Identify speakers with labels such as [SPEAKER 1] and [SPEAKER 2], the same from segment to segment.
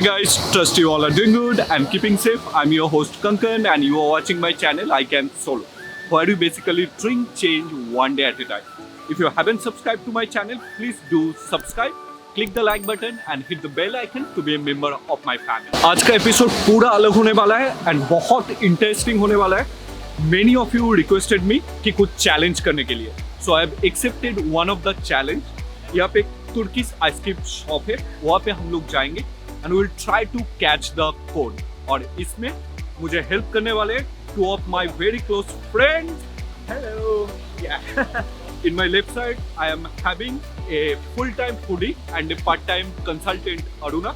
[SPEAKER 1] guys, trust you all are doing good and keeping safe. I'm your host Kankan and you are watching my channel I Can Solo, where we basically drink change one day at a time. If you haven't subscribed to my channel, please do subscribe, click the like button and hit the bell icon to be a member of my family. आज का episode पूरा अलग होने वाला है and बहुत interesting होने वाला है. Many of you requested me कि कुछ चैलेंज करने के लिए, so I have accepted one of the challenge. यहाँ पे तुर्किश आइसक्रीम शॉप है, वहाँ पे हम लोग जाएंगे and we will try to catch the code. और इसमें मुझे हेल्प करने वाले two of my very close friends. Hello. Yeah. In my left side, I am having a full-time foodie and a part-time consultant, Aruna.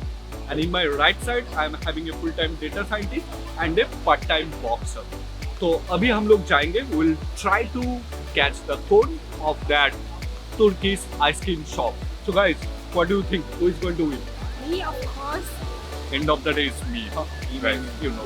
[SPEAKER 1] And in my right side, I am having a full-time data scientist and a part-time boxer. तो अभी हम लोग जाएंगे. We will try to catch the code of that Turkish ice cream shop. So guys, what do you think? Who is going to win?
[SPEAKER 2] Me, of course.
[SPEAKER 1] End of the day is me, huh? You guys, you know.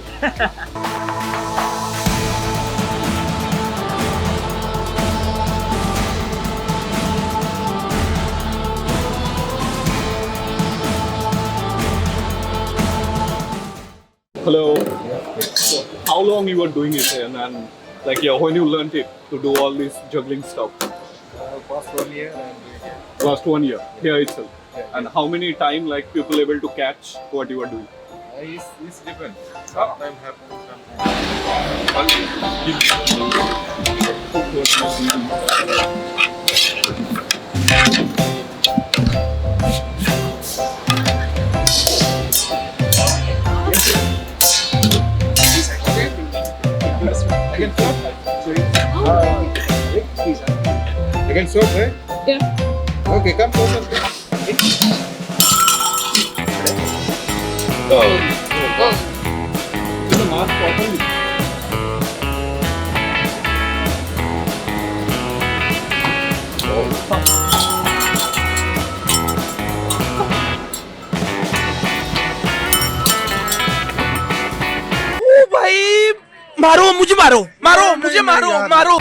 [SPEAKER 1] Hello. So, how long you were doing it and like when you learned it to do all this juggling stuff?
[SPEAKER 3] Past 1 year and
[SPEAKER 1] Last 1 year here itself.
[SPEAKER 3] Yeah.
[SPEAKER 1] And how many time like people able to catch what you are doing?
[SPEAKER 3] it's depends. Sometimes happen, Again, stop. Sorry. Again, stop, right?
[SPEAKER 2] Yeah.
[SPEAKER 3] Okay, come closer.
[SPEAKER 1] Go. Go. The mask properly.
[SPEAKER 4] ओ भाई मारो मुझे मारो मारो मुझे मारो मारो.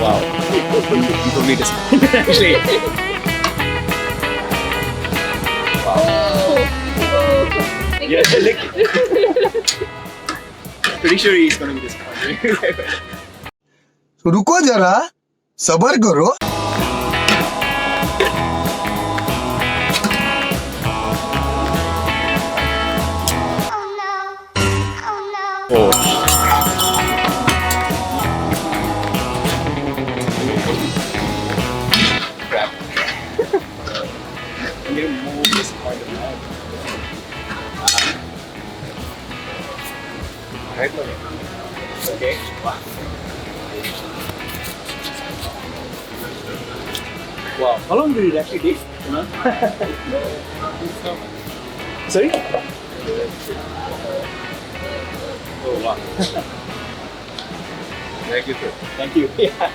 [SPEAKER 1] Wow. You don't need this. Actually. Yeah, like, pretty sure he's gonna be disappointed.
[SPEAKER 5] रुको जरा सबर करो.
[SPEAKER 1] Oh. Crap. I'm getting more disappointed now. Right, okay. Wow. How long did it actually take? Sorry? Oh wow.
[SPEAKER 3] Thank you, sir.
[SPEAKER 1] Thank you. Yeah.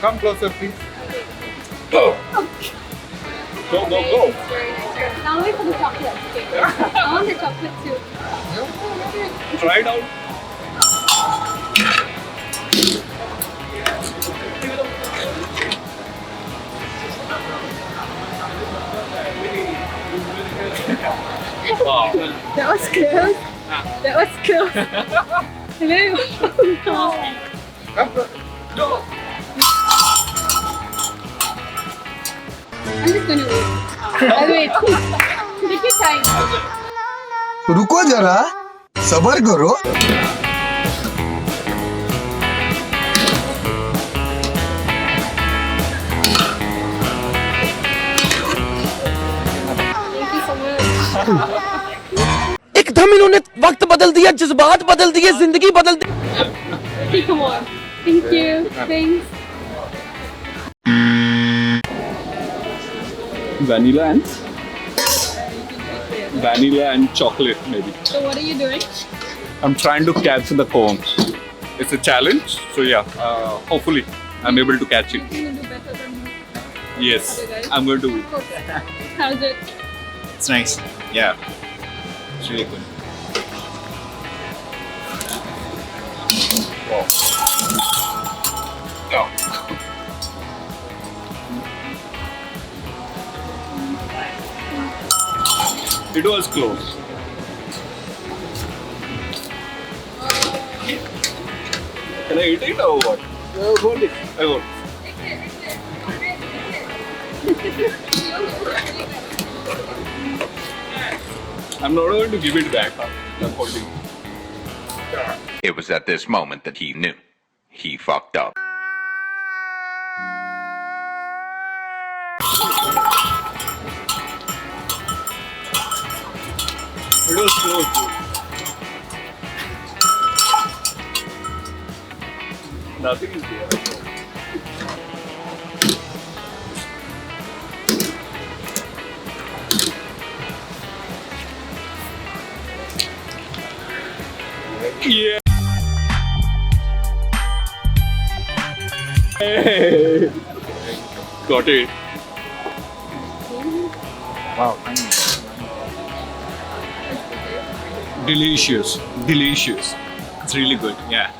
[SPEAKER 3] Come closer, please.
[SPEAKER 1] Go. Go, go, go.
[SPEAKER 2] Now wait for the chocolate. Okay. I want the chocolate too.
[SPEAKER 1] Try it out. Wow.
[SPEAKER 2] That was close. That was close. Hello. No.
[SPEAKER 3] Come closer.
[SPEAKER 1] Go.
[SPEAKER 2] I'm just gonna wait. I'll wait. Take your time.
[SPEAKER 5] रुको जरा सबर करो.
[SPEAKER 2] Thank you so much.
[SPEAKER 4] एकदम इन्होंने वक्त बदल दिया, जज्बात बदल दिए, जिंदगी बदल दी.
[SPEAKER 2] Okay, come on. Thank you. Thanks.
[SPEAKER 1] Vanilla and chocolate maybe.
[SPEAKER 2] So what are you doing?
[SPEAKER 1] I'm trying to catch the cone. it's a challenge. So yeah, hopefully I'm able to catch it.
[SPEAKER 2] You think you'll do better than
[SPEAKER 1] Yes,
[SPEAKER 2] other guys?
[SPEAKER 1] I'm going to win.
[SPEAKER 2] How's it?
[SPEAKER 6] It's nice. Yeah. It's really good.
[SPEAKER 1] Wow. Oh. It was close. Can I eat it or what? No, hold it. I won't. I'm not going to give it back. I'm holding it.
[SPEAKER 7] It was at this moment that he knew. He fucked up.
[SPEAKER 1] It was close. Dude. Nothing is there. Yeah. Hey. Got it.
[SPEAKER 6] Wow.
[SPEAKER 1] Delicious. Delicious. It's really good. Yeah.